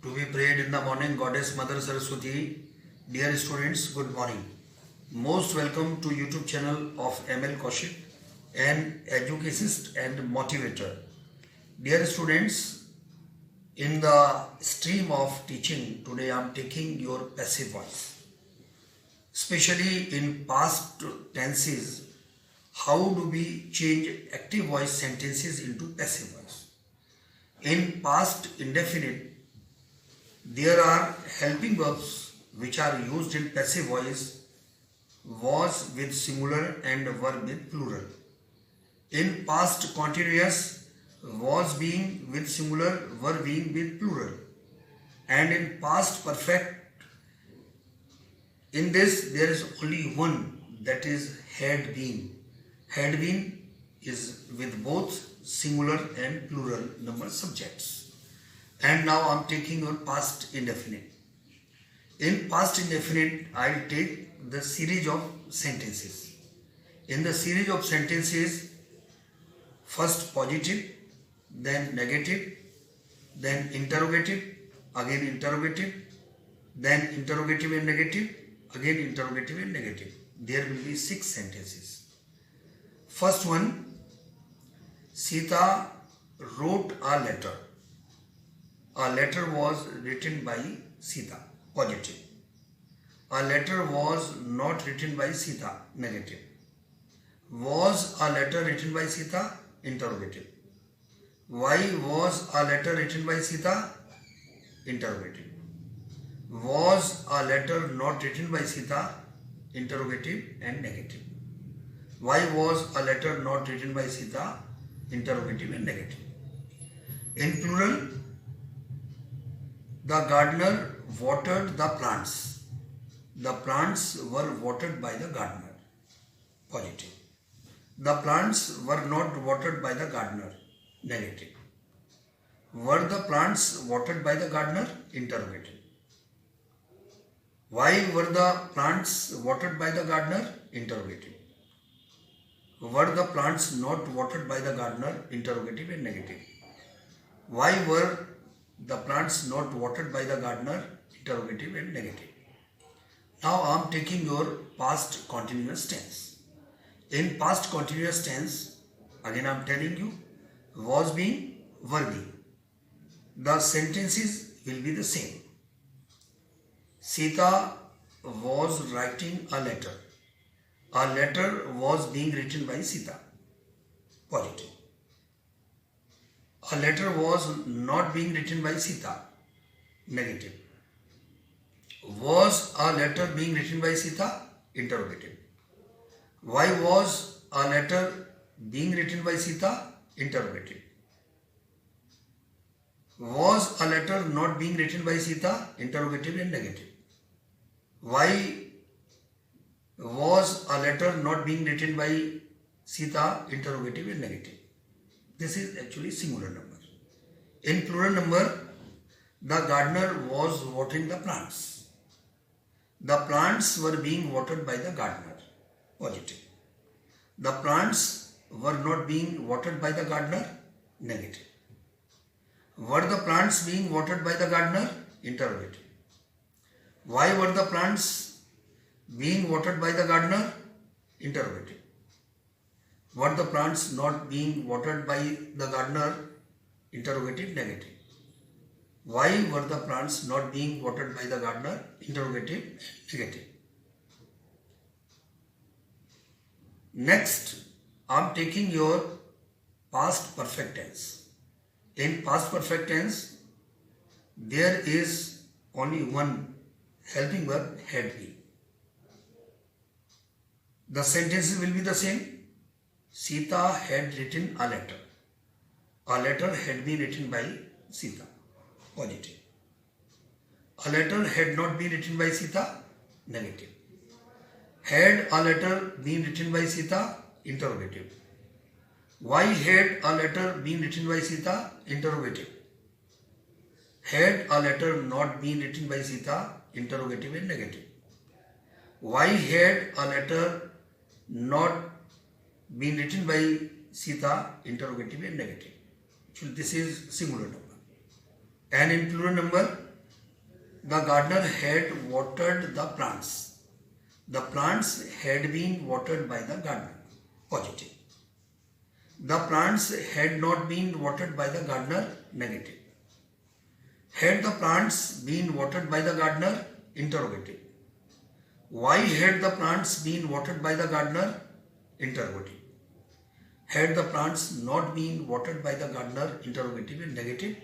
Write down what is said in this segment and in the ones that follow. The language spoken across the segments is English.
to be prayed in the morning, Goddess Mother Saraswati. Dear students, good morning. Most welcome to YouTube channel of ML Kaushik, an educationist and motivator. Dear students, in the stream of teaching, today I am taking your passive voice. Especially in past tenses, how do we change active voice sentences into passive voice? In past indefinite, there are helping verbs which are used in passive voice, was with singular and verb with plural. In past continuous, was being with singular, verb being with plural. And in past perfect, in this there is only one, that is had been. Had been is with both singular and plural number subjects. And now I am taking your past indefinite. In past indefinite, I will take the series of sentences. In the series of sentences, first positive, then negative, then interrogative, again interrogative, then interrogative and negative, again interrogative and negative. There will be 6 sentences. First one, Sita wrote a letter. A letter was written by Sita, positive. A letter was not written by Sita, negative. Was a letter written by Sita, interrogative. Why was a letter written by Sita, interrogative. Was a letter not written by Sita, interrogative and negative. Why was a letter not written by Sita, interrogative and negative. In plural, the gardener watered the plants. The plants were watered by the gardener, positive. The plants were not watered by the gardener, negative. Were the plants watered by the gardener, interrogative. Why were the plants watered by the gardener, interrogative. Were the plants not watered by the gardener, interrogative and negative. Why were the plants not watered by the gardener, interrogative and negative. Now I am taking your past continuous tense. In past continuous tense, again I am telling you, was being, were being. The sentences will be the same. Sita was writing a letter. A letter was being written by Sita, positive. A letter was not being written by Sita, negative. Was a letter being written by Sita, interrogative. Why was a letter being written by Sita, interrogative. Was a letter not being written by Sita, interrogative and negative. Why was a letter not being written by Sita, interrogative and negative. This is actually singular number. In plural number, the gardener was watering the plants. The plants were being watered by the gardener, positive. The plants were not being watered by the gardener, negative. Were the plants being watered by the gardener, interrogative. Why were the plants being watered by the gardener, interrogative. Were the plants not being watered by the gardener, interrogative, negative. Why were the plants not being watered by the gardener, interrogative, negative. Next, I am taking your past perfect tense. In past perfect tense, there is only one helping verb, had been. The sentences will be the same. Sita had written a letter. A letter had been written by Sita, positive. A letter had not been written by Sita, negative. Had a letter been written by Sita, interrogative. Why had a letter been written by Sita, interrogative. Had a letter not been written by Sita, interrogative and negative. Why had a letter not been written by Sita, interrogative and negative. Actually, this is singular number. And in plural number, The gardener had watered the plants. The plants had been watered by the gardener. Positive. The plants had not been watered by the gardener. Negative. Had the plants been watered by the gardener? Interrogative. Why had the plants been watered by the gardener? Interrogative. Had the plants not been watered by the gardener? Interrogative and negative.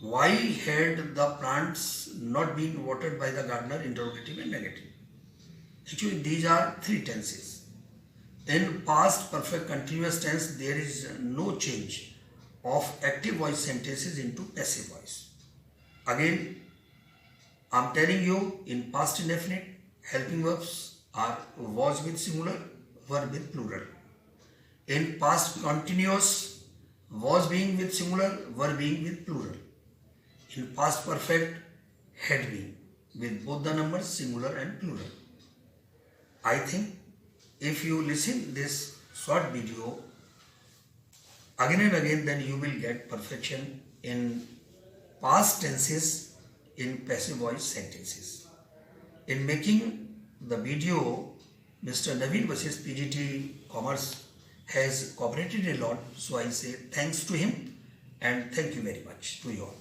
Why had the plants not been watered by the gardener? Interrogative and negative. Actually, these are three tenses. In past perfect continuous tense, there is no change of active voice sentences into passive voice. Again, I am telling you, in past indefinite, helping verbs are was with singular, verb with plural. In past continuous, was being with singular, verb being with plural. In past perfect, had been with both the numbers singular and plural. I think if you listen this short video again and again, then you will get perfection in past tenses in passive voice sentences. In making the video, Mr. Naveen Vasist, PGT Commerce, has cooperated a lot, so I say thanks to him and thank you very much to you all.